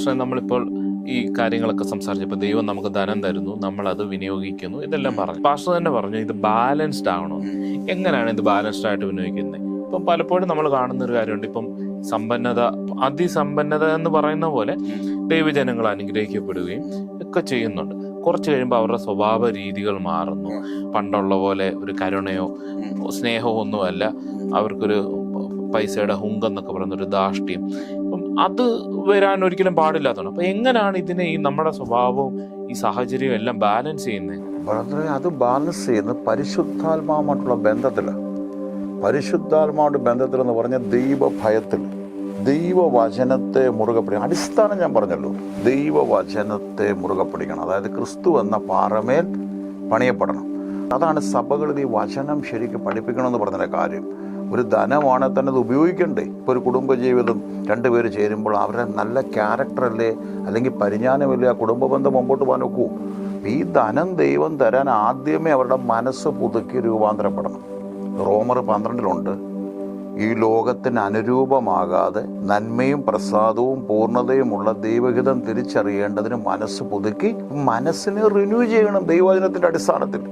പക്ഷേ നമ്മളിപ്പോൾ ഈ കാര്യങ്ങളൊക്കെ സംസാരിച്ചപ്പോൾ ദൈവം നമുക്ക് ധനം തരുന്നു, നമ്മളത് വിനിയോഗിക്കുന്നു, ഇതെല്ലാം പറഞ്ഞു. പാസ്റ്റർ തന്നെ പറഞ്ഞു ഇത് ബാലൻസ്ഡ് ആവണം. എങ്ങനെയാണ് ഇത് ബാലൻസ്ഡ് ആയിട്ട് വിനിയോഗിക്കുന്നത്? ഇപ്പം പലപ്പോഴും നമ്മൾ കാണുന്ന ഒരു കാര്യമുണ്ട്. ഇപ്പം സമ്പന്നത, അതിസമ്പന്നത എന്ന് പറയുന്ന പോലെ ദൈവജനങ്ങൾ അനുഗ്രഹിക്കപ്പെടുകയും ഒക്കെ ചെയ്യുന്നുണ്ട്. കുറച്ച് കഴിയുമ്പോൾ അവരുടെ സ്വഭാവ രീതികൾ മാറുന്നു. പണ്ടുള്ള പോലെ ഒരു കരുണയോ സ്നേഹമോ ഒന്നുമല്ല, അവർക്കൊരു പൈസയുടെ ഹുങ്കെന്നൊക്കെ പറയുന്ന ഒരു ധാർഷ്ട്യം. അപ്പം അത് വരാൻ ഒരിക്കലും പാടില്ലാത്തതാണ്. അപ്പം എങ്ങനെയാണ് ഇതിനെ ഈ നമ്മുടെ സ്വഭാവവും ഈ സാഹചര്യവും എല്ലാം ബാലൻസ് ചെയ്യുന്നത്? വളരെ അത് ബാലൻസ് ചെയ്യുന്നത് പരിശുദ്ധാത്മാവുമായിട്ടുള്ള ബന്ധത്തിലാണ്. പരിശുദ്ധാത്മാവുടെ ബന്ധത്തിലെന്ന് പറഞ്ഞാൽ ദൈവഭയത്തിൽ, ദൈവവചനത്തെ മുറുകെ പിടിക്കണം. അടിസ്ഥാനം ഞാൻ പറഞ്ഞല്ലോ, ദൈവവചനത്തെ മുറുകെ പിടിക്കണം. അതായത് ക്രിസ്തു എന്ന പാറമേൽ പണിയപ്പെടണം. അതാണ് സഭകളിൽ ഈ വചനം ശരിക്കും പഠിപ്പിക്കണമെന്ന് പറഞ്ഞതിൻ്റെ കാര്യം. ഒരു ധനമാണെങ്കിൽ തന്നെ അത് ഉപയോഗിക്കണ്ടേ? ഇപ്പോൾ ഒരു കുടുംബജീവിതം രണ്ടുപേര് ചേരുമ്പോൾ അവരുടെ നല്ല ക്യാരക്ടറല്ലേ, അല്ലെങ്കിൽ പരിജ്ഞാനമല്ലേ ആ കുടുംബ ബന്ധം മുമ്പോട്ട് പോകാൻ ഒക്കൂ. ഈ ധനം ദൈവം തരാൻ ആദ്യമേ അവരുടെ മനസ്സ് പുതുക്കി രൂപാന്തരപ്പെടണം. റോമർ 12 ഈ ലോകത്തിന് അനുരൂപമാകാതെ നന്മയും പ്രസാദവും പൂർണ്ണതയുമുള്ള ദൈവഹിതം തിരിച്ചറിയേണ്ടതിന് മനസ്സ് പുതുക്കി മനസ്സിനെ റിന്യൂ ചെയ്യണം. ദൈവവചനത്തിൻ്റെ അടിസ്ഥാനത്തിൽ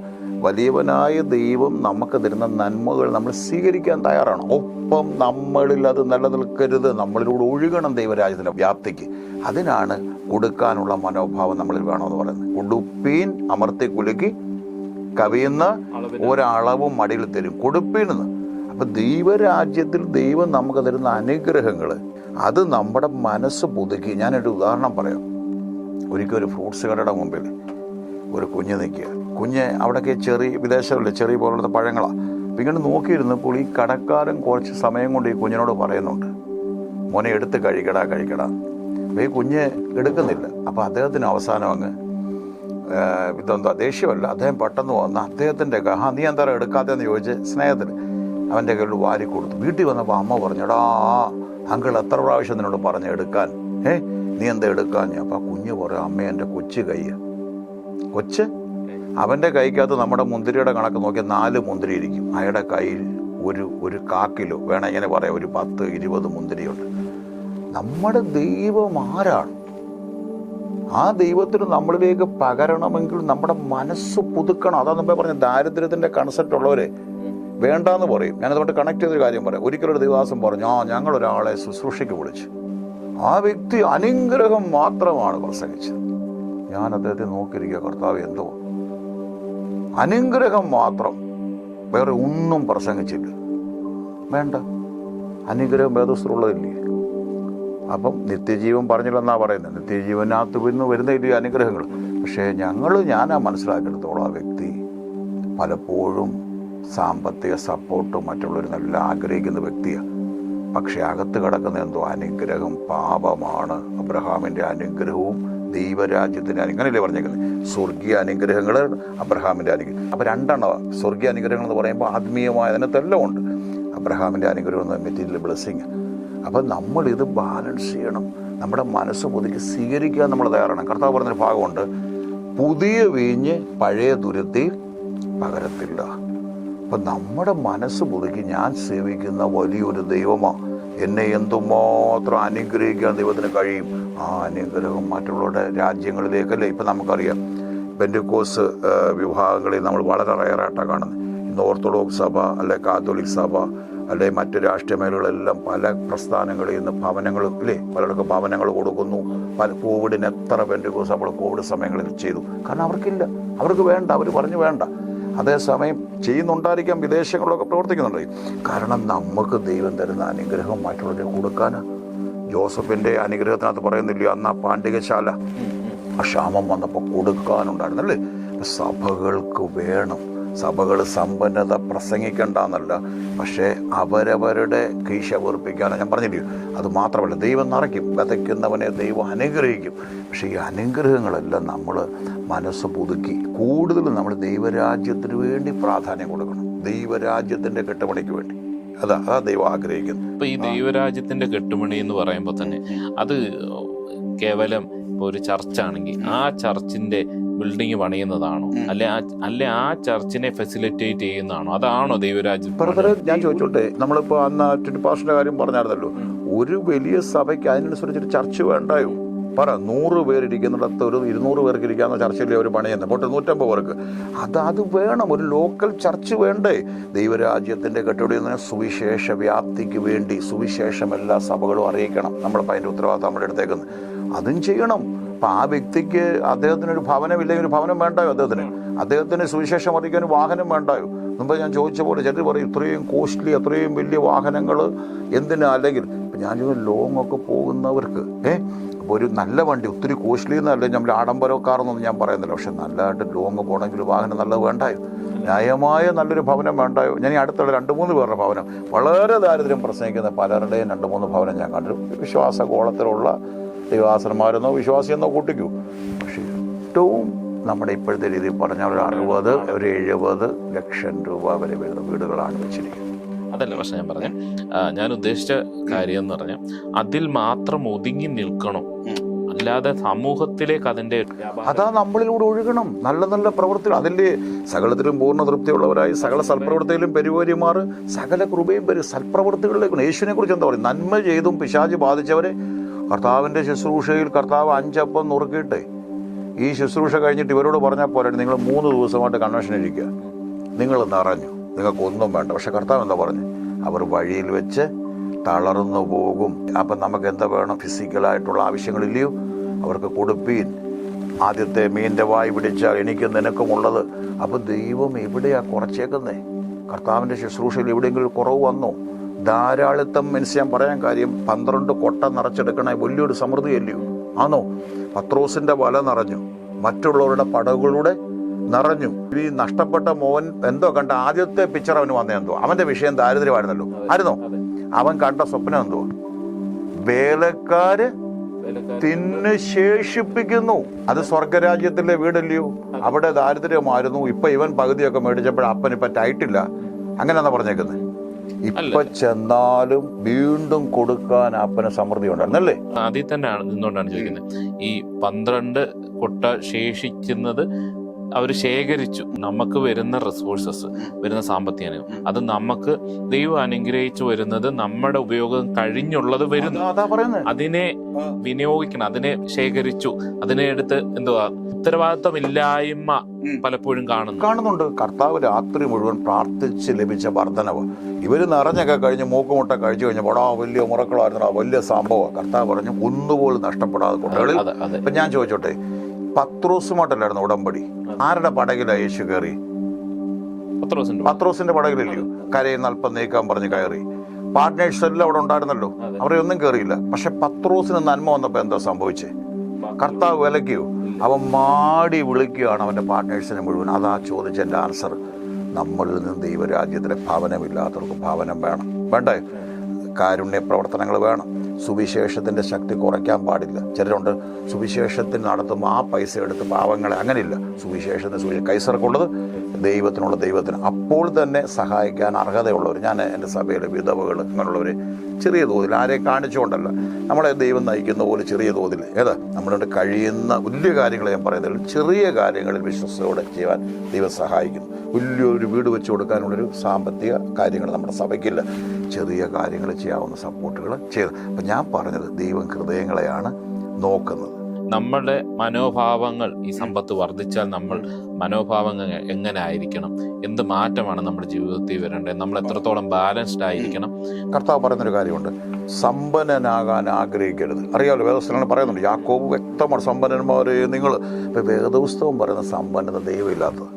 വലിയവനായ ദൈവം നമുക്ക് തരുന്ന നന്മകൾ നമ്മൾ സ്വീകരിക്കാൻ തയ്യാറാണ്. ഒപ്പം നമ്മളിൽ അത് നിലനിൽക്കരുത്, നമ്മളിലൂടെ ഒഴുകണം ദൈവരാജ്യത്തിൻ്റെ വ്യാപ്തിക്ക്. അതിനാണ് കൊടുക്കാനുള്ള മനോഭാവം നമ്മളിൽ വേണമെന്ന് പറയുന്നത്. ഉടുപ്പീൻ അമർത്തി കുലുക്കി കവിയുന്ന ഒരളവും മടിയിൽ തരും, കൊടുപ്പീനെന്ന്. അപ്പൊ ദൈവരാജ്യത്തിൽ ദൈവം നമുക്ക് തരുന്ന അനുഗ്രഹങ്ങൾ അത് നമ്മുടെ മനസ്സ് പുതുക്കി. ഞാനൊരു ഉദാഹരണം പറയാം. ഒരിക്കൽ ഒരു ഫ്രൂട്ട്സ് കടയുടെ മുമ്പിൽ ഒരു കുഞ്ഞ് നിൽക്കുക. കുഞ്ഞ് അവിടെയൊക്കെ ചെറിയ വിദേശമല്ലേ, ചെറിയ പോലത്തെ പഴങ്ങളാണ്. അപ്പം ഇങ്ങനെ നോക്കിയിരുന്നപ്പോൾ ഈ കടക്കാരൻ കുറച്ച് സമയം കൊണ്ട് ഈ കുഞ്ഞിനോട് പറയുന്നുണ്ട്, മോനെ എടുത്ത് കഴിക്കടാ. അപ്പോൾ ഈ കുഞ്ഞ് എടുക്കുന്നില്ല. അപ്പോൾ അദ്ദേഹത്തിന് അവസാനം അങ്ങ് ഇതെന്താ ദേഷ്യമല്ല, അദ്ദേഹം പെട്ടെന്ന് വന്ന് അദ്ദേഹത്തിൻ്റെ നീ എന്താ എടുക്കാത്തതെന്ന് ചോദിച്ച് സ്നേഹത്തിൽ അവൻ്റെ കയ്യിൽ വാരി കൊടുത്തു. വീട്ടിൽ വന്നപ്പോൾ അമ്മ പറഞ്ഞു, എടാ അങ്കിൾ എത്ര പ്രാവശ്യം നിന്നോട് പറഞ്ഞു എടുക്കാൻ, നീ എന്താ എടുക്കാൻ? അപ്പം ആ കുഞ്ഞ് പറയും, അമ്മ എൻ്റെ കൊച്ചു കയ്യ. കൊച്ച് അവൻ്റെ കൈക്കകത്ത് നമ്മുടെ മുന്തിരിയുടെ കണക്ക് നോക്കിയാൽ 4 മുന്തിരി ഇരിക്കും. അയാളുടെ കയ്യിൽ ഒരു കാക്കിലോ വേണം ഇങ്ങനെ പറയാം, ഒരു 10-20 മുന്തിരിയുണ്ട്. നമ്മുടെ ദൈവം ആരാണ്? ആ ദൈവത്തിന് നമ്മളിലേക്ക് പകരണമെങ്കിൽ നമ്മുടെ മനസ്സ് പുതുക്കണം. അതാ മുമ്പേ പറഞ്ഞ ദാരിദ്ര്യത്തിൻ്റെ കൺസെപ്റ്റ് ഉള്ളവരെ വേണ്ടാന്ന് പറയും. ഞാനതുകൊണ്ട് കണക്ട് ചെയ്തൊരു കാര്യം പറയാം. ഒരിക്കലൊരു ദിവസം പറഞ്ഞു, ഞങ്ങളൊരാളെ ശുശ്രൂഷയ്ക്ക് വിളിച്ചു. ആ വ്യക്തി അനുഗ്രഹം മാത്രമാണ് പ്രസംഗിച്ചത്. ഞാൻ അദ്ദേഹത്തെ നോക്കിയിരിക്കുക, കർത്താവ് എന്തോ അനുഗ്രഹം മാത്രം, വേറെ ഒന്നും പ്രസംഗിച്ചില്ല. വേണ്ട, അനുഗ്രഹം വേദസ്ഥുള്ളതില്ലേ? അപ്പം നിത്യജീവൻ പറഞ്ഞില്ലെന്നാ പറയുന്നത്. നിത്യജീവനകത്ത് പിന്നെ വരുന്നില്ല അനുഗ്രഹങ്ങൾ. പക്ഷേ ഞാനാ മനസ്സിലാക്കിയെടുത്തോളം ആ വ്യക്തി പലപ്പോഴും സാമ്പത്തിക സപ്പോർട്ടും മറ്റുള്ളവരെന്നെല്ലാം ആഗ്രഹിക്കുന്ന വ്യക്തിയാണ്. പക്ഷെ അകത്ത് കിടക്കുന്ന എന്തോ അനുഗ്രഹം പാപമാണ്. അബ്രഹാമിൻ്റെ അനുഗ്രഹവും ദൈവരാജ്യത്തിൻ്റെ അങ്ങനെയല്ലേ പറഞ്ഞേക്കുന്നത്? സ്വർഗീയ അനുഗ്രഹങ്ങൾ, അബ്രഹാമിൻ്റെ അനുഗ്രഹം. അപ്പം 2 സ്വർഗീയ അനുഗ്രഹങ്ങൾ എന്ന് പറയുമ്പോൾ ആത്മീയമായ അതിനകത്തെല്ലാം ഉണ്ട്. അബ്രഹാമിൻ്റെ അനുഗ്രഹം എന്ന് മെറ്റീരിയൽ ബ്ലെസ്സിങ്. അപ്പം നമ്മളിത് ബാലൻസ് ചെയ്യണം. നമ്മുടെ മനസ്സ് പുതുക്കി സ്വീകരിക്കാൻ നമ്മൾ തയ്യാറാണ്. കർത്താവ് പറഞ്ഞൊരു ഭാഗമുണ്ട്, പുതിയ വീഞ്ഞ് പഴയ തുരുത്തിയിൽ പകരത്തില്ല. അപ്പം നമ്മുടെ മനസ്സ് പുതുക്കി ഞാൻ സേവിക്കുന്ന വലിയൊരു ദൈവമാണ്, എന്നെ എന്തുമാത്രം അനുഗ്രഹിക്കാൻ ദൈവത്തിന് കഴിയും. ആ അനുഗ്രഹം മറ്റുള്ളവരുടെ രാജ്യങ്ങളിലേക്കല്ലേ. ഇപ്പം നമുക്കറിയാം പെന്തിക്കോസ് വിഭാഗങ്ങളിൽ നമ്മൾ വളരെ റയറായിട്ടാണ് കാണുന്നത്. ഇന്ന് ഓർത്തഡോക്സ് സഭ അല്ലെ കാത്തോലിക് സഭ അല്ലെ മറ്റ് രാഷ്ട്രീയ മേഖലകളെല്ലാം പല പ്രസ്ഥാനങ്ങളിൽ നിന്ന് ഭവനങ്ങളും ഇല്ലേ, പലർക്ക് ഭവനങ്ങൾ കൊടുക്കുന്നു. കോവിഡിന് എത്ര പെന്തിക്കോസ് നമ്മൾ കോവിഡ് സമയങ്ങളിൽ ചെയ്തു. കാരണം അവർക്കില്ല, അവർക്ക് വേണ്ട, അവർ പറഞ്ഞു വേണ്ട. അതേസമയം ചെയ്യുന്നുണ്ടായിരിക്കാം, വിദേശങ്ങളിലൊക്കെ പ്രവർത്തിക്കുന്നുണ്ട്. കാരണം നമുക്ക് ദൈവം തരുന്ന അനുഗ്രഹം മറ്റുള്ളവരെ കൊടുക്കാനാണ്. ജോസഫിൻ്റെ അനുഗ്രഹത്തിനകത്ത് പറയുന്നില്ല, അന്ന് ആ പാണ്ഡികശാല ക്ഷാമം വന്നപ്പോൾ കൊടുക്കാനുണ്ടായിരുന്നല്ലേ. സഭകൾക്ക് വേണം. സഭകൾ സമ്പന്നത പ്രസംഗിക്കേണ്ടെന്നല്ല, പക്ഷേ അവരവരുടെ കീശ വീർപ്പിക്കാനാണ് ഞാൻ പറഞ്ഞില്ലേ. അത് മാത്രമല്ല, ദൈവം നിറയ്ക്കും, വിതയ്ക്കുന്നവനെ ദൈവം അനുഗ്രഹിക്കും. പക്ഷേ ഈ അനുഗ്രഹങ്ങളെല്ലാം നമ്മൾ മനസ്സ് പുതുക്കി കൂടുതൽ നമ്മൾ ദൈവരാജ്യത്തിന് വേണ്ടി പ്രാധാന്യം കൊടുക്കണം. ദൈവരാജ്യത്തിൻ്റെ കെട്ടുപണിക്ക് വേണ്ടി. അതാ ദൈവം ആഗ്രഹിക്കുന്നു. ഇപ്പം ഈ ദൈവരാജ്യത്തിൻ്റെ കെട്ടുപണി എന്ന് പറയുമ്പോൾ തന്നെ അത് കേവലം ഇപ്പോൾ ഒരു ചർച്ചാണെങ്കിൽ ആ ചർച്ചിൻ്റെ ബിൽഡിംഗ് പണിയുന്നതാണോ, അല്ലെ ആ ചർച്ചിനെ ഫെസിലിറ്റേറ്റ് ചെയ്യുന്നതാണോ? അതാണോ ദൈവരാജ്യം? ഞാൻ ചോദിച്ചോട്ടെ, നമ്മളിപ്പോൾ അന്ന് ടിപ്പാഷിന്റെ കാര്യം പറഞ്ഞായിരുന്നല്ലോ. ഒരു വലിയ സഭയ്ക്ക് അതിനനുസരിച്ചൊരു ചർച്ച് വേണ്ടായോ? പറ 100 പേരിരിക്കുന്നിടത്ത് ഒരു 200 പേർക്ക് ഇരിക്കാവുന്ന ചർച്ചയിലെ ഒരു പണിയുന്നത് പോട്ടെ 150 പേർക്ക്. അത് വേണം, ഒരു ലോക്കൽ ചർച്ച് വേണ്ടേ? ദൈവരാജ്യത്തിൻ്റെ കെട്ടുപടി സുവിശേഷ വ്യാപ്തിക്ക് വേണ്ടി സുവിശേഷം എല്ലാ സഭകളും അറിയിക്കണം. നമ്മളിപ്പോൾ അതിൻ്റെ ഉത്തരവാദിത്തം നമ്മുടെ അടുത്തേക്കുന്നത് അതും ചെയ്യണം. അപ്പം ആ വ്യക്തിക്ക് അദ്ദേഹത്തിനൊരു ഭവനമില്ലെങ്കിൽ ഒരു ഭവനം വേണ്ടായോ? അദ്ദേഹത്തിന് സുവിശേഷം അറിയിക്കാൻ ഒരു വാഹനം വേണ്ടായോ? മുമ്പ് ഞാൻ ചോദിച്ച പോലെ ചിലർ പറയും ഇത്രയും കോസ്റ്റ്ലി, അത്രയും വലിയ വാഹനങ്ങൾ എന്തിനാ? അല്ലെങ്കിൽ ഇപ്പം ഞാൻ ലോങ് ഒക്കെ പോകുന്നവർക്ക് അപ്പോൾ ഒരു നല്ല വണ്ടി, ഒത്തിരി കോസ്റ്റ്ലി എന്നല്ല നമ്മൾ ആഡംബരക്കാരെന്നൊന്നും ഞാൻ പറയുന്നില്ല, പക്ഷെ നല്ലതായിട്ട് ലോങ് പോകണമെങ്കിൽ വാഹനം നല്ലത് വേണ്ടായോ? ന്യായമായ നല്ലൊരു ഭവനം വേണ്ടായോ? ഞാൻ ഈ അടുത്തുള്ള 2-3 പേരുടെ ഭവനം, വളരെ ദാരിദ്ര്യം പ്രസംഗിക്കുന്ന പലരുടെയും 2-3 ഭവനം ഞാൻ കണ്ടു. വിശ്വാസകോളത്തിലുള്ള ദൈവാസന്മാരെന്നോ വിശ്വാസിയെന്നോ കൂട്ടിക്കൂ. പക്ഷേ ഏറ്റവും നമ്മുടെ ഇപ്പോഴത്തെ രീതിയിൽ പറഞ്ഞാൽ ഒരു 60, ഒരു 70 ലക്ഷം രൂപ വരെ വരുന്ന വീടുകളാണ് വെച്ചിരിക്കുന്നത്. അതല്ല പക്ഷെ ഞാൻ പറഞ്ഞ ഞാൻ ഉദ്ദേശിച്ച കാര്യം എന്ന് പറഞ്ഞാൽ അതിൽ മാത്രം ഒതുങ്ങി നിൽക്കണം, അല്ലാതെ സമൂഹത്തിലേക്ക് അതിന്റെ അതാ നമ്മളിലൂടെ ഒഴുകണം. നല്ല നല്ല പ്രവൃത്തികൾ, അതിൻ്റെ സകലത്തിലും പൂർണ്ണ തൃപ്തിയുള്ളവരായി സകല സൽപ്രവൃത്തിയിലും പെരുവരിമാർ സകല കൃപയും സൽപ്രവൃത്തികളിലേക്ക്. യേശുവിനെ കുറിച്ച് എന്താ പറയുക? നന്മ ചെയ്തും പിശാച് ബാധിച്ചവരെ കർത്താവിൻ്റെ ശുശ്രൂഷയിൽ കർത്താവ് 5 അപ്പം നുറുക്കിയിട്ടേ ഈ ശുശ്രൂഷ കഴിഞ്ഞിട്ട് ഇവരോട് പറഞ്ഞാൽ പോരാ, നിങ്ങൾ 3 ദിവസമായിട്ട് കൺവെൻഷൻ ഇരിക്കുക, നിങ്ങൾ നിറഞ്ഞു, നിങ്ങൾക്കൊന്നും വേണ്ട. പക്ഷെ കർത്താവ് എന്താ പറഞ്ഞു? അവർ വഴിയിൽ വെച്ച് തളർന്നു പോകും. അപ്പം നമുക്ക് എന്താ വേണം? ഫിസിക്കലായിട്ടുള്ള ആവശ്യങ്ങളില്ലയോ? അവർക്ക് കൊടുപ്പീൻ. ആദ്യത്തെ മീൻ്റെ വായി പിടിച്ചാൽ എനിക്കും നിനക്കുമുള്ളത്. അപ്പം ദൈവം എവിടെയാ കുറച്ചേക്കുന്നേ? കർത്താവിൻ്റെ ശുശ്രൂഷയിൽ എവിടെയെങ്കിലും കുറവ് വന്നോ? ധാരാളിത്തം മീൻസ് ഞാൻ പറയാൻ കാര്യം 12 കൊട്ട നിറച്ചെടുക്കണേ വലിയൊരു സമൃദ്ധിയല്ലയോ? ആണോ? പത്രോസിന്റെ വല നിറഞ്ഞു, മറ്റുള്ളവരുടെ പടകുകളുടെ നിറഞ്ഞു. ഈ നഷ്ടപ്പെട്ട മോൻ എന്തോ കണ്ട ആദ്യത്തെ പിക്ചർ അവന് വന്ന എന്തോ, അവന്റെ വിഷയം ദാരിദ്ര്യമായിരുന്നല്ലോ. ആയിരുന്നോ? അവൻ കണ്ട സ്വപ്നം എന്തോ? വേലക്കാര് തിന്ന് ശേഷിപ്പിക്കുന്നു. അത് സ്വർഗരാജ്യത്തിലെ വീടല്ലയോ? അവിടെ ദാരിദ്ര്യമായിരുന്നു. ഇപ്പൊ ഇവൻ പകുതിയൊക്കെ മേടിച്ചപ്പോൾ അപ്പൻ ഇപ്പൊ ടൈറ്റില്ല. അങ്ങനെയാണെന്നാ പറഞ്ഞേക്കുന്നത്. ഇപ്പൊ ചെന്നാലും വീണ്ടും കൊടുക്കാൻ അപ്പന് സമൃദ്ധി ഉണ്ടായിരുന്നല്ലേ? അതിൽ തന്നെ നിന്നുകൊണ്ടാണ് ചോദിക്കുന്നത്. ഈ 12 കൊട്ട ശേഷിക്കുന്നത് അവർ ശേഖരിച്ചു. നമുക്ക് വരുന്ന റിസോഴ്സസ്, വരുന്ന സാമ്പത്തികം, അത് നമുക്ക് ദൈവം അനുഗ്രഹിച്ചു വരുന്നത് നമ്മുടെ ഉപയോഗം കഴിഞ്ഞുള്ളത് വരുന്നു. അതിനെ വിനിയോഗിക്കണം, അതിനെ ശേഖരിച്ചു, അതിനെ എടുത്ത് എന്തുവാ ഉത്തരവാദിത്വമില്ലായ്മ പലപ്പോഴും കാണുന്നുണ്ട്. കർത്താവ് രാത്രി മുഴുവൻ പ്രാർത്ഥിച്ച് ലഭിച്ച വർധനവ്. ഇവര് നിറഞ്ഞൊക്കെ കഴിഞ്ഞ് മൂക്കുമുട്ട കഴിച്ചു കഴിഞ്ഞപ്പോൾ വലിയ മുറക്കളായിരുന്നു, വലിയ സംഭവം. കർത്താവ് പറഞ്ഞു ഒന്നുപോലും നഷ്ടപ്പെടാതെ കൊണ്ടുകളിൽ. ഇപ്പൊ ഞാൻ ചോദിച്ചോട്ടെ, പത്രോസുമായിട്ടല്ലായിരുന്നു ഉടമ്പടി? ആരുടെ പടകിലാണ് യേശു കയറി? പത്രോസിന്റെ പടകിലല്ലയോ? കരയിൽ അല്പം നീക്കാൻ പറഞ്ഞ് കയറി. പാർട്ട്നേഴ്സ് എല്ലാം അവിടെ ഉണ്ടായിരുന്നല്ലോ, അവരെ ഒന്നും കയറിയില്ല. പക്ഷെ പത്രോസിന് നന്മ വന്നപ്പോ എന്താ സംഭവിച്ചേ? കർത്താവ് വിലക്കിയോ? അവൻ മാടി വിളിക്കുകയാണ് അവന്റെ പാർട്ട്നേഴ്സിനെ മുഴുവൻ. അതാ ചോദിച്ചെന്റെ ആൻസർ. നമ്മളിൽ നിന്ന് ദൈവരാജ്യത്തിലെ ഭവനമില്ലാത്തവർക്ക് ഭവനം വേണം. വേണ്ടേ? കാരുണ്യ പ്രവർത്തനങ്ങൾ വേണം. സുവിശേഷത്തിന്റെ ശക്തി കുറയ്ക്കാൻ പാടില്ല. ചിലരുണ്ട് സുവിശേഷത്തിന് നടത്തുമ്പോൾ ആ പൈസ എടുത്ത് പാവങ്ങളെ, അങ്ങനെയില്ല. സുവിശേഷത്തിന് കൈസർക്കുള്ളത് ദൈവത്തിനുള്ള ദൈവത്തിന് അപ്പോൾ തന്നെ സഹായിക്കാൻ അർഹതയുള്ളവർ. ഞാൻ എൻ്റെ സഭയിലെ വിധവകൾ അങ്ങനെയുള്ളവർ ചെറിയ തോതിൽ, ആരെ കാണിച്ചുകൊണ്ടല്ല, നമ്മളെ ദൈവം നയിക്കുന്ന പോലെ ചെറിയ തോതിൽ നമ്മളോട് കഴിയുന്ന വലിയ കാര്യങ്ങൾ ഞാൻ പറയുന്നില്ല, ചെറിയ കാര്യങ്ങളിൽ വിശ്വസത്തോടെ ചെയ്യാൻ ദൈവം സഹായിക്കുന്നു. വലിയൊരു വീട് വെച്ച് കൊടുക്കാനുള്ളൊരു സാമ്പത്തിക കാര്യങ്ങൾ നമ്മുടെ സഭയ്ക്കില്ല. ചെറിയ കാര്യങ്ങൾ ചെയ്യാവുന്ന സപ്പോർട്ടുകൾ ചെയ്ത്. അപ്പം ഞാൻ പറഞ്ഞത് ദൈവം ഹൃദയങ്ങളെയാണ് നോക്കുന്നത്. നമ്മുടെ മനോഭാവങ്ങൾ, ഈ സമ്പത്ത് വർദ്ധിച്ചാൽ നമ്മൾ മനോഭാവങ്ങൾ എങ്ങനെ ആയിരിക്കണം, എന്ത് മാറ്റമാണ് നമ്മുടെ ജീവിതത്തിൽ വരേണ്ടത്, നമ്മൾ എത്രത്തോളം ബാലൻസ്ഡ് ആയിരിക്കണം. കർത്താവ് പറയുന്നൊരു കാര്യമുണ്ട്, സമ്പന്നനാകാൻ ആഗ്രഹിക്കരുത്. അറിയാമല്ലോ, വേദപുസ്തകങ്ങൾ പറയുന്നുണ്ട്. യാക്കോബ് വ്യക്തമാണ്, സമ്പന്നന്മാരെ നിങ്ങൾ. ഇപ്പം വേദപുസ്തകം പറയുന്ന സമ്പന്നത ദൈവമില്ലാത്തത്.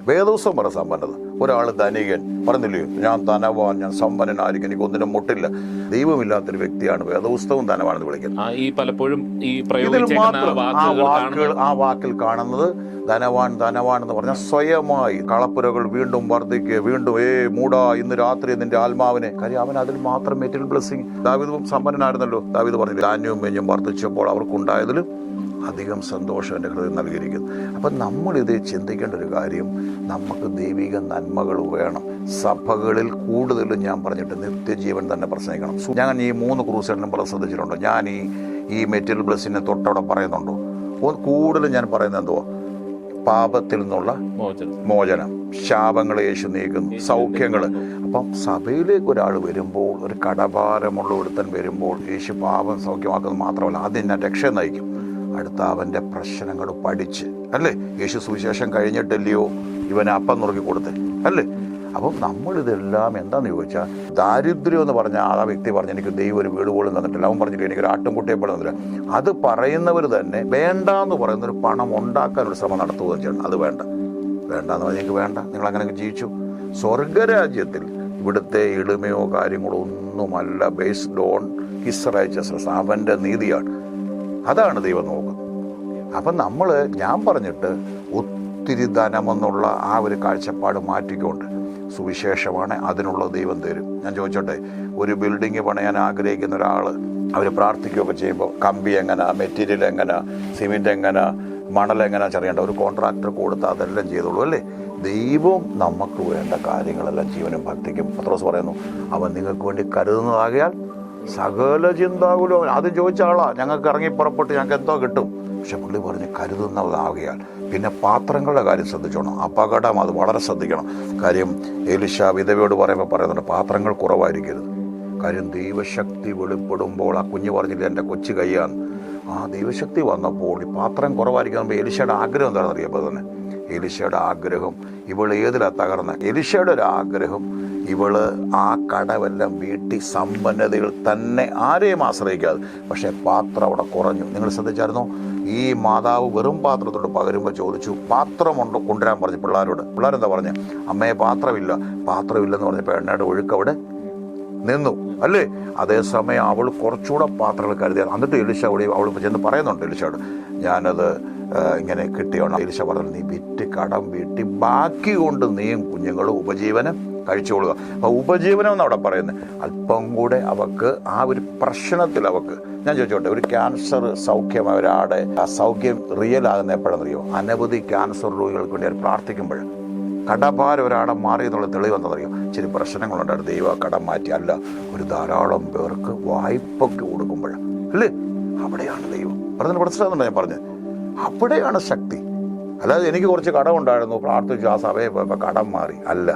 വേദപുസ്തകം പറയുന്ന സമ്പന്നത, ഒരാൾ ധനികൻ പറഞ്ഞില്ലയോ, ഞാൻ ധനവാൻ, ഞാൻ സമ്പന്നനായിരിക്കും, എനിക്ക് ഒന്നിനും മുട്ടില്ല. ദൈവമില്ലാത്തൊരു വ്യക്തിയാണ് വേദപുസ്തകം ധനവാനെന്ന് വിളിക്കുന്നത്. ഈ പലപ്പോഴും ഈ ആ വാക്കിൽ കാണുന്നത് ധനവാൻ എന്ന് പറഞ്ഞാൽ സ്വയമായി കളപ്പുരകൾ വീണ്ടും വർദ്ധിക്കുക, വീണ്ടും മൂടാ ഇന്ന് രാത്രി നിന്റെ ആത്മാവിനെ. കാര്യം അവൻ അതിൽ മാത്രം മെറ്റീരിയൽ ബ്ലെസ്സിങ്. ദാവീദും സമ്പന്നനായിരുന്നല്ലോ. ദാവീദ് പറഞ്ഞില്ല, ധാന്യവും മെഞ്ഞും വർദ്ധിച്ചപ്പോൾ അവർക്കുണ്ടായതിലും അധികം സന്തോഷം എൻ്റെ ഹൃദയം നൽകിയിരിക്കുന്നു. അപ്പം നമ്മളിത് ചിന്തിക്കേണ്ട ഒരു കാര്യം, നമുക്ക് ദൈവിക നന്മകൾ വേണം. സഭകളിൽ കൂടുതലും ഞാൻ പറഞ്ഞിട്ട് നിത്യജീവൻ തന്നെ പ്രസംഗിക്കണം. ഞാൻ ഈ 3 ക്രൂസൈഡിനും ശ്രദ്ധിച്ചിട്ടുണ്ടോ? ഞാൻ ഈ മെറ്റീരിയൽ ബ്ലെസ്സിനെ തൊട്ടവിടെ പറയുന്നുണ്ടോ? കൂടുതലും ഞാൻ പറയുന്നത് എന്തോ, പാപത്തിൽ നിന്നുള്ള മോചനം, ശാപങ്ങളെ യേശു നീക്കുന്നു, സൗഖ്യങ്ങൾ. അപ്പം സഭയിലേക്ക് ഒരാൾ വരുമ്പോൾ, ഒരു കടഭാരമുള്ള ഒരുത്തൻ വരുമ്പോൾ, യേശു പാപം സൗഖ്യമാക്കുന്നത് മാത്രമല്ല, ആദ്യം ഞാൻ രക്ഷ നയിക്കും. അടുത്ത അവൻ്റെ പ്രശ്നങ്ങൾ പഠിച്ച്, അല്ലേ? യേശു സുവിശേഷം കഴിഞ്ഞിട്ടല്ലയോ ഇവൻ അപ്പം നുറുക്കി കൊടുത്തേ, അല്ലേ? അപ്പം നമ്മളിതെല്ലാം എന്താണെന്ന് ചോദിച്ചാൽ, ദാരിദ്ര്യം എന്ന് പറഞ്ഞാൽ ആ വ്യക്തി പറഞ്ഞു എനിക്ക് ദൈവം ഒരു വീട് പോലും തന്നിട്ടില്ല, അവൻ പറഞ്ഞിട്ട് എനിക്കൊരു ആട്ടുംകുട്ടിയെ പോലും തന്നില്ല. അത് പറയുന്നവർ തന്നെ വേണ്ടാന്ന് പറയുന്നൊരു പണം ഉണ്ടാക്കാനൊരു ശ്രമം നടത്തുകയും ചെയ്യണം. അത് വേണ്ടാന്ന് പറഞ്ഞാൽ എനിക്ക് വേണ്ട, നിങ്ങൾ അങ്ങനെ ജീവിച്ചു. സ്വർഗരാജ്യത്തിൽ ഇവിടുത്തെ എളിമയോ കാര്യങ്ങളോ ഒന്നുമല്ല ബേസ്ഡ് ഓൺ ഹിസ് റൈച്ചസ്നസ്, അവൻ്റെ നീതിയാണ്. അതാണ് ദൈവം നോക്കുന്നത്. അപ്പം ഞാൻ പറഞ്ഞിട്ട് ഒത്തിരി ധനമെന്നുള്ള ആ ഒരു കാഴ്ചപ്പാട് മാറ്റിക്കൊണ്ട് സുവിശേഷമാണ്, അതിനുള്ള ദൈവം തരും. ഞാൻ ചോദിച്ചോട്ടെ, ഒരു ബിൽഡിങ് പണിയാൻ ആഗ്രഹിക്കുന്ന ഒരാൾ അവർ പ്രാർത്ഥിക്കുകയൊക്കെ ചെയ്യുമ്പോൾ കമ്പി എങ്ങനെ, മെറ്റീരിയൽ എങ്ങനെ, സിമെൻ്റ് എങ്ങനെ, മണൽ എങ്ങനെ അറിയേണ്ട ഒരു കോൺട്രാക്ടർ കൊടുത്ത് അതെല്ലാം ചെയ്തോളൂ, അല്ലേ? ദൈവം നമുക്ക് വേണ്ട കാര്യങ്ങളെല്ലാം ജീവനും ഭക്തിക്കും പത്രോസ് പറയുന്നു, അവൻ നിങ്ങൾക്ക് വേണ്ടി കരുതുന്നതാകിയാൽ സകല ചിന്താകുലോ. അത് ചോദിച്ച ആളാ, ഞങ്ങൾക്ക് ഇറങ്ങി പുറപ്പെട്ട് ഞങ്ങൾക്ക് എന്തോ കിട്ടും. പക്ഷെ പുള്ളി പറഞ്ഞ് കരുതുന്നതാകിയാൽ. പിന്നെ പാത്രങ്ങളുടെ കാര്യം ശ്രദ്ധിച്ചോണം, അപകടം അത് വളരെ ശ്രദ്ധിക്കണം. കാര്യം എലീശ വിധവയോട് പറയുന്നുണ്ട് പാത്രങ്ങൾ കുറവായിരിക്കരുത്. കാര്യം ദൈവശക്തി വെളിപ്പെടുമ്പോൾ, ആ കുഞ്ഞ് പറഞ്ഞില്ല എൻ്റെ കൊച്ചു കയ്യാന്ന്, ആ ദൈവശക്തി വന്നപ്പോൾ ഈ പാത്രം കുറവായിരിക്കുമ്പോൾ എലീശയുടെ ആഗ്രഹം എന്താണെന്ന് അറിയാപ്പോൾ തന്നെ, എലീശയുടെ ആഗ്രഹം ഇവൾ ഏതിലാണ് തകർന്ന്, എലീശയുടെ ഒരു ആഗ്രഹം ഇവള് ആ കടവെല്ലാം വീട്ടി സമ്പന്നതകൾ തന്നെ ആരെയും ആശ്രയിക്കാതെ. പക്ഷേ പാത്രം അവിടെ കുറഞ്ഞു. നിങ്ങൾ ശ്രദ്ധിച്ചായിരുന്നോ? ഈ മാതാവ് വെറും പാത്രത്തോട് പകരുമ്പോൾ ചോദിച്ചു പാത്രമുണ്ടോ കൊണ്ടുവരാൻ പറഞ്ഞു പിള്ളേരോട്. പിള്ളേരെന്താ പറഞ്ഞത്? അമ്മയെ പാത്രമില്ലെന്ന് പറഞ്ഞപ്പോൾ എണ്ണയുടെ ഒഴുക്ക് അവിടെ നിന്നു, അല്ലേ? അതേസമയം അവൾ കുറച്ചുകൂടെ പാത്രങ്ങൾ കരുതിയാണ്. എന്നിട്ട് എലീശ അവൾ ചെന്ന് പറയുന്നുണ്ട് എലീശയോട്, ഞാനത് ഇങ്ങനെ കിട്ടിയോണം. എലീശ പറഞ്ഞു, നീ വിറ്റ് കടം വീട്ടി ബാക്കി കൊണ്ട് നീയും കുഞ്ഞുങ്ങളും ഉപജീവനം കഴിച്ചുകൊള്ളുക. അപ്പോൾ ഉപജീവനം എന്ന് അവിടെ പറയുന്നത് അല്പം കൂടെ അവക്ക് ആ ഒരു പ്രശ്നത്തിൽ അവക്ക്. ഞാൻ ചോദിച്ചോട്ടെ, ഒരു ക്യാൻസർ സൗഖ്യമായ ഒരാടെ ആ സൗഖ്യം റിയൽ ആകുന്ന എപ്പോഴെന്നറിയോ? അനവധി ക്യാൻസർ രോഗികൾക്ക് വേണ്ടി അവർ പ്രാർത്ഥിക്കുമ്പോൾ. കടഭാരം ഒരാടെ മാറി എന്നുള്ള തെളിവ് എന്താണെന്നറിയോ? ഇച്ചിരി പ്രശ്നങ്ങളുണ്ടായിരുന്നു, ദൈവം കടം മാറ്റി. അല്ല, ഒരു ധാരാളം പേർക്ക് വായ്പയ്ക്ക് കൊടുക്കുമ്പോൾ, അല്ലേ? അവിടെയാണ് ദൈവം പ്രശ്നം ഞാൻ പറഞ്ഞത്. അവിടെയാണ് ശക്തി. അല്ലാതെ എനിക്ക് കുറച്ച് കടമുണ്ടായിരുന്നു, പ്രാർത്ഥിച്ചു, ആ സഭയെ പോയപ്പോൾ കടം മാറി. അല്ല,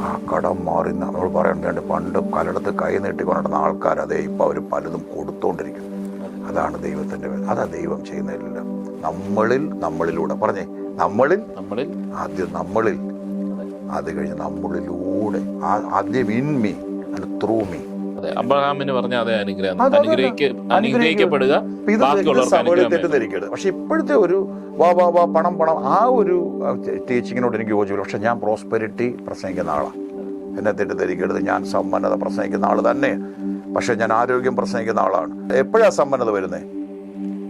ആ കടം മാറി നമ്മൾ പറയണ്ടേണ്ട പണ്ട് പലയിടത്ത് കൈ നീട്ടിക്കൊണ്ടിരുന്ന ആൾക്കാർ അതേ ഇപ്പോൾ അവർ പലതും കൊടുത്തോണ്ടിരിക്കും. അതാണ് ദൈവത്തിൻ്റെ അതാ ദൈവം ചെയ്യുന്നതെല്ലാം നമ്മളിലൂടെ. പറഞ്ഞേ, നമ്മളിൽ ആദ്യം നമ്മളിൽ, അത് കഴിഞ്ഞ് നമ്മളിലൂടെ, ആദ്യം in me and through me. അബ്രഹാമിന് പറഞ്ഞ അതേ അനുഗ്രഹിക്കപ്പെടുക. തെറ്റിദ്ധരിക്കരുത്. പക്ഷെ ഇപ്പോഴത്തെ ഒരു പണം ആ ഒരു ടീച്ചിങ്ങിനോട് എനിക്ക് യോജിപ്പില്ല. പക്ഷെ ഞാൻ പ്രോസ്പെരിറ്റി പ്രസംഗിക്കുന്ന ആളാണ്, എന്നെ തെറ്റിദ്ധരിക്കരുത്. ഞാൻ സമ്പന്നത പ്രസംഗിക്കുന്ന ആൾ തന്നെ. പക്ഷെ ഞാൻ ആരോഗ്യം പ്രസംഗിക്കുന്ന ആളാണ്. എപ്പോഴാണ് സമ്പന്നത വരുന്നത്?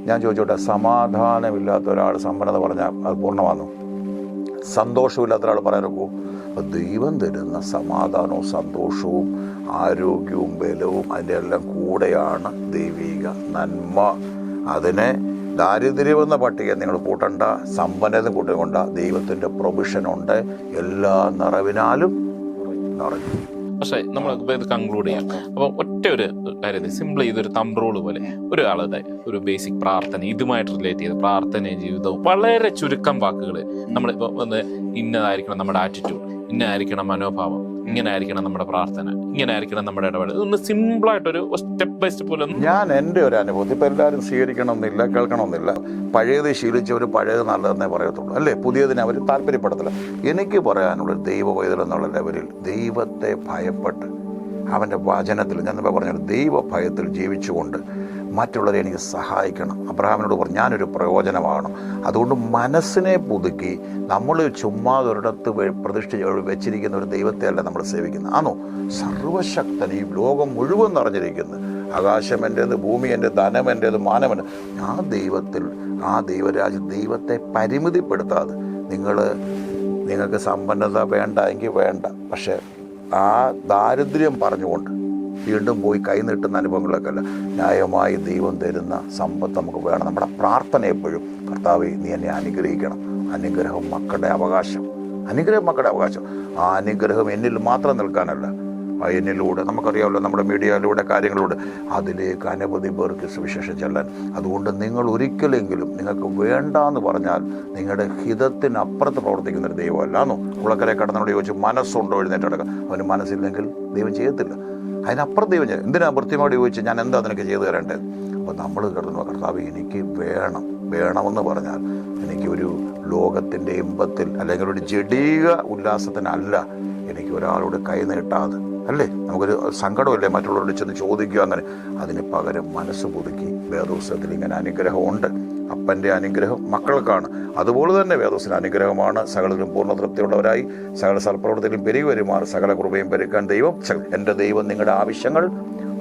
ഞാൻ ചോദിച്ചോട്ടെ, സമാധാനമില്ലാത്ത ഒരാൾ സമ്പന്നത പറഞ്ഞാൽ അത് പൂർണ്ണമാണോ? സന്തോഷമില്ലാത്ത ഒരാൾ പറയാനൊക്കൂ? അപ്പം ദൈവം തരുന്ന സമാധാനവും സന്തോഷവും ആരോഗ്യവും ബലവും അതിൻ്റെ എല്ലാം കൂടെയാണ് ദൈവിക നന്മ. അതിനെ ദാരിദ്ര്യമെന്ന പട്ടിക നിങ്ങൾ കൂട്ടണ്ട, സമ്പന്നത കൂട്ടുകൊണ്ട. ദൈവത്തിൻ്റെ പ്രൊവിഷനുണ്ട്, എല്ലാ നിറവിനാലും നിറഞ്ഞു. പക്ഷേ നമ്മൾ ഇത് കൺക്ലൂഡ് ചെയ്യാം. അപ്പം ഒറ്റ ഒരു കാര്യം, സിമ്പിൾ ചെയ്തൊരു തമ്പ് റൂൾ പോലെ ഒരാളുടെ ഒരു ബേസിക് പ്രാർത്ഥന, ഇതുമായിട്ട് റിലേറ്റ് ചെയ്ത് പ്രാർത്ഥനയും ജീവിതവും വളരെ ചുരുക്കം വാക്കുകൾ നമ്മളിപ്പോൾ ഇന്നതായിരിക്കണം നമ്മുടെ ആറ്റിറ്റ്യൂഡ്, ഇന്നതായിരിക്കണം മനോഭാവം, ഇങ്ങനെ ആയിരിക്കണം നമ്മുടെ പ്രാർത്ഥന, ഇങ്ങനെ ആയിരിക്കണം നമ്മുടെ ഇടപെടൽ. ഇതൊന്ന് സിമ്പിളായിട്ടൊരു സ്റ്റെപ്പ് ബൈ സ്റ്റെപ്പ് പോലെ. ഞാൻ എൻ്റെ ഒരു അനുഭവം, ഇപ്പം എല്ലാവരും സ്വീകരിക്കണമെന്നില്ല, കേൾക്കണമെന്നില്ല. പഴയത് ശീലിച്ചവർ പഴയത് നല്ലതെന്നേ പറയത്തുള്ളൂ, അല്ലേ? പുതിയതിനെ അവർ താല്പര്യപ്പെടത്തില്ല. എനിക്ക് പറയാനുള്ള ദൈവവൈതൽ എന്നുള്ള ലെവലിൽ ദൈവത്തെ ഭയപ്പെട്ട് അവൻ്റെ വചനത്തിൽ, ഞാൻ പറഞ്ഞൊരു ദൈവഭയത്തിൽ ജീവിച്ചുകൊണ്ട് മറ്റുള്ളവരെ എനിക്ക് സഹായിക്കണം. അബ്രഹാമിനോട് പറഞ്ഞു, ഞാനൊരു പ്രയോജനമാകണം. അതുകൊണ്ട് മനസ്സിനെ പുതുക്കി നമ്മൾ ചുമ്മാ ഒരിടത്ത് വെച്ചിരിക്കുന്ന ഒരു ദൈവത്തെ അല്ല നമ്മൾ സേവിക്കുന്നത്. ആണോ? സർവശക്തൻ, ഈ ലോകം മുഴുവൻ നിറഞ്ഞിരിക്കുന്നു. ആകാശം എൻ്റേത്, ഭൂമി എൻ്റെ, ധനം എൻ്റേത്, മാനം എൻ്റെ. ആ ദൈവത്തിൽ, ആ ദൈവരാജ്യം, ദൈവത്തെ പരിമിതിപ്പെടുത്താതെ നിങ്ങൾക്ക് സമ്പന്നത വേണ്ട എങ്കിൽ വേണ്ട. പക്ഷെ ആ ദാരിദ്ര്യം പറഞ്ഞുകൊണ്ട് വീണ്ടും പോയി കൈ നീട്ടുന്ന അനുഭവങ്ങളൊക്കെ അല്ല, ന്യായമായി ദൈവം തരുന്ന സമ്പത്ത് നമുക്ക് വേണം. നമ്മുടെ പ്രാർത്ഥന എപ്പോഴും, കർത്താവേ നീ എന്നെ അനുഗ്രഹിക്കണം. അനുഗ്രഹം മക്കളുടെ അവകാശം. ആ അനുഗ്രഹം എന്നിൽ മാത്രം നിൽക്കാനല്ല, എന്നിലൂടെ നമുക്കറിയാമല്ലോ, നമ്മുടെ മീഡിയയിലൂടെ കാര്യങ്ങളിലൂടെ അതിലേക്ക് അനവധി പേർക്ക് സുവിശേഷം ചെല്ലാൻ. അതുകൊണ്ട് നിങ്ങൾ ഒരിക്കലെങ്കിലും നിങ്ങൾക്ക് വേണ്ടാന്ന് പറഞ്ഞാൽ നിങ്ങളുടെ ഹിതത്തിനപ്പുറത്ത് പ്രവർത്തിക്കുന്നൊരു ദൈവമല്ലാന്നോ? കുളക്കരെ കടന്നോട് ചോദിച്ചു, മനസ്സുണ്ടോ എഴുന്നേറ്റെടുക്കാം? അവന് മനസ്സില്ലെങ്കിൽ ദൈവം ചെയ്യത്തില്ല. അതിനപ്പുറം ദൈവം ചെയ്യും. എന്തിനാ വൃത്തിയോട് ചോദിച്ചു, ഞാൻ എന്താ നിനക്ക് ചെയ്തു തരേണ്ടത്? അപ്പോൾ നമ്മൾ കരുതുന്നു, കർത്താവ് എനിക്ക് വേണം, വേണമെന്ന് പറഞ്ഞാൽ എനിക്കൊരു ലോകത്തിൻ്റെ ഇമ്പത്തിൽ അല്ലെങ്കിൽ ഒരു ജഡീക ഉല്ലാസത്തിനല്ല എനിക്ക് ഒരാളോട് കൈ നീട്ടാതെ, അല്ലേ, നമുക്കൊരു സങ്കടമല്ലേ മറ്റുള്ളവരോട് ചെന്ന് ചോദിക്കുക, അങ്ങനെ അതിന് പകരം മനസ്സ് പുതുക്കി വേദോത്സവത്തിൽ ഇങ്ങനെ അനുഗ്രഹമുണ്ട്. അപ്പൻ്റെ അനുഗ്രഹം മക്കൾക്കാണ്, അതുപോലെ തന്നെ വേദോസിന് അനുഗ്രഹമാണ്. സകലത്തിലും പൂർണ്ണ തൃപ്തിയുള്ളവരായി സകല സൽപ്രവർത്തിയിലും പെരുകി വരുമാർ സകല കൃപയും പെരുക്കാൻ ദൈവം. എൻ്റെ ദൈവം നിങ്ങളുടെ ആവശ്യങ്ങൾ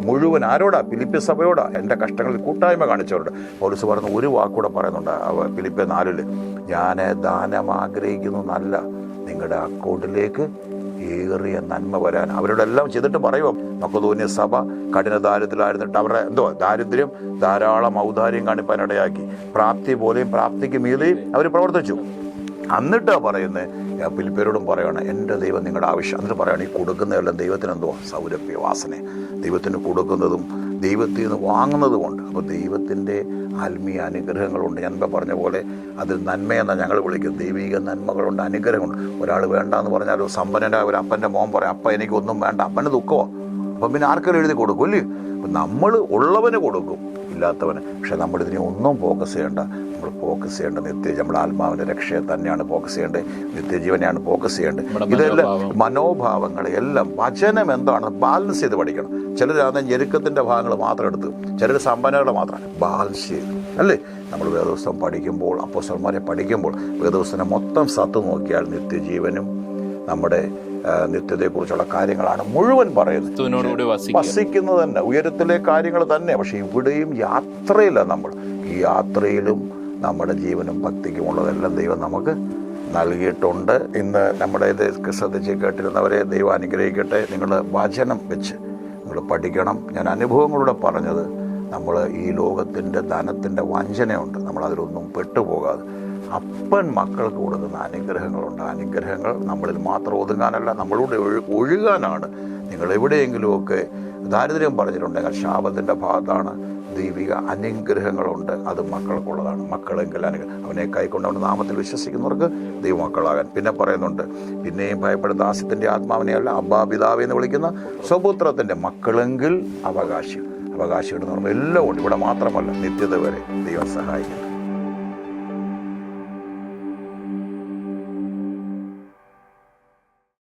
മുഴുവൻ ആരോടാ? ഫിലിപ്പി സഭയോടാ, എൻ്റെ കഷ്ടങ്ങളിൽ കൂട്ടായ്മ കാണിച്ചവരോട്. പൗലോസ് പറഞ്ഞ ഒരു വാക്കൂടെ പറയുന്നുണ്ട് ഫിലിപ്പി 4, ഞാൻ ദാനം ആഗ്രഹിക്കുന്നു എന്നല്ല, നിങ്ങളുടെ അക്കൗണ്ടിലേക്ക് ഏറിയ നന്മ വരാൻ. അവരോടെല്ലാം ചെയ്തിട്ട് പറയുമോ, മക്കതോന്യ സഭ കഠിന ദാരിദ്ര്യത്തിലായിരുന്നിട്ട് അവരുടെ ദാരിദ്ര്യം ധാരാളം ഔദാര്യം കാണിപ്പാനിടയാക്കി. പ്രാപ്തി പോലെയും പ്രാപ്തിക്ക് മീതെയും അവർ പ്രവർത്തിച്ചു. എന്നിട്ടാ പറയുന്നത് ഫിലിപ്പിയരോടും പറയാണ്, എൻ്റെ ദൈവം നിങ്ങളുടെ ആവശ്യം. എന്നിട്ട് പറയാണ്, ഈ കൊടുക്കുന്നതെല്ലാം ദൈവത്തിന് സൗരഭ്യ വാസന, ദൈവത്തിന് കൊടുക്കുന്നതും ദൈവത്തിൽ നിന്ന് വാങ്ങുന്നതുമുണ്ട്. അപ്പോൾ ദൈവത്തിൻ്റെ ആത്മീയ അനുഗ്രഹങ്ങളുണ്ട്. ഞാൻ പറഞ്ഞ പോലെ അതിൽ നന്മയെന്നാണ് ഞങ്ങൾ വിളിക്കുന്നത്. ദൈവിക നന്മകളുണ്ട്, അനുഗ്രഹമുണ്ട്. ഒരാൾ വേണ്ടാന്ന് പറഞ്ഞാൽ സമ്പന്നനായ ഒരു അപ്പൻ്റെ മോൻ പറയും, അപ്പ എനിക്കൊന്നും വേണ്ട, അപ്പന് ദുഃഖമോ, അപ്പം പിന്നെ ആർക്കെങ്കിലും എഴുതി കൊടുക്കും അല്ലേ? അപ്പം നമ്മൾ ഉള്ളവന് കൊടുക്കും, ഇല്ലാത്തവന്. പക്ഷെ നമ്മളിതിനെ ഒന്നും ഫോക്കസ് ചെയ്യേണ്ട. നമ്മൾ ഫോക്കസ് ചെയ്യേണ്ടത് നമ്മുടെ ആത്മാവിൻ്റെ രക്ഷയെ തന്നെയാണ് ഫോക്കസ് ചെയ്യേണ്ടത്, നിത്യജീവനെയാണ് ഫോക്കസ് ചെയ്യേണ്ടത്. ഇതെല്ലാം മനോഭാവങ്ങളെ എല്ലാം വചനം എന്താണ് ബാലൻസ് ചെയ്ത് പഠിക്കണം. ചിലരാണ് ഞെരുക്കത്തിൻ്റെ ഭാഗങ്ങൾ മാത്രം എടുത്ത്, ചിലർ സമ്പന്നരുടെ മാത്രം ബാലൻസ് ചെയ്ത്, അല്ലേ? നമ്മൾ വേദപുസ്തകം പഠിക്കുമ്പോൾ, അപ്പോസ്തലന്മാരെ പഠിക്കുമ്പോൾ വേദപുസ്തകം മൊത്തം സത്ത് നോക്കിയാൽ നിത്യജീവനും നമ്മുടെ നിത്യതയെക്കുറിച്ചുള്ള കാര്യങ്ങളാണ് മുഴുവൻ പറയുന്നത്. വസിക്കുന്നത് തന്നെ ഉയരത്തിലെ കാര്യങ്ങൾ തന്നെ. പക്ഷെ ഇവിടെയും യാത്രയില്ല. നമ്മൾ ഈ യാത്രയിലും നമ്മുടെ ജീവനും ഭക്തിക്കും ഉള്ളതെല്ലാം ദൈവം നമുക്ക് നൽകിയിട്ടുണ്ട്. ഇന്ന് നമ്മുടെ ഇത് ശ്രദ്ധിച്ച് കേട്ടിരുന്നവരെ ദൈവം അനുഗ്രഹിക്കട്ടെ. നിങ്ങൾ വചനം വെച്ച് നിങ്ങൾ പഠിക്കണം. ഞാൻ അനുഭവങ്ങളിലൂടെ പറഞ്ഞത്, നമ്മൾ ഈ ലോകത്തിൻ്റെ ധനത്തിൻ്റെ വഞ്ചനയുണ്ട്, നമ്മളതിലൊന്നും പെട്ടുപോകാതെ അപ്പൻ മക്കൾക്ക് കൊടുക്കുന്ന അനുഗ്രഹങ്ങളുണ്ട്. അനുഗ്രഹങ്ങൾ നമ്മളിൽ മാത്രം ഒതുങ്ങാനല്ല, നമ്മളുടെ ഒഴുകാനാണ്. നിങ്ങൾ എവിടെയെങ്കിലുമൊക്കെ ദാരിദ്ര്യം പറഞ്ഞിട്ടുണ്ടെങ്കിൽ ശാപത്തിൻ്റെ ഭാഗത്താണ്. ദൈവിക അനുഗ്രഹങ്ങളുണ്ട്, അത് മക്കൾക്കുള്ളതാണ്. മക്കളെങ്കിൽ അനുഗ്രഹം അവനെ കൈക്കൊണ്ട് അവൻ്റെ നാമത്തിൽ വിശ്വസിക്കുന്നവർക്ക് ദൈവമക്കളാകാൻ. പിന്നെ പറയുന്നുണ്ട്, പിന്നെയും ഭയപ്പെടുന്ന ദാസ്യത്തിൻ്റെ ആത്മാവിനെ അല്ല, അബ്ബാ പിതാവേ എന്ന് വിളിക്കുന്ന സ്വപുത്രത്തിൻ്റെ മക്കളെങ്കിൽ അവകാശികൾ എന്ന് പറയുമ്പോൾ എല്ലാം ഉണ്ട്. ഇവിടെ മാത്രമല്ല, നിത്യത വരെ ദൈവം സഹായിക്കുന്നു.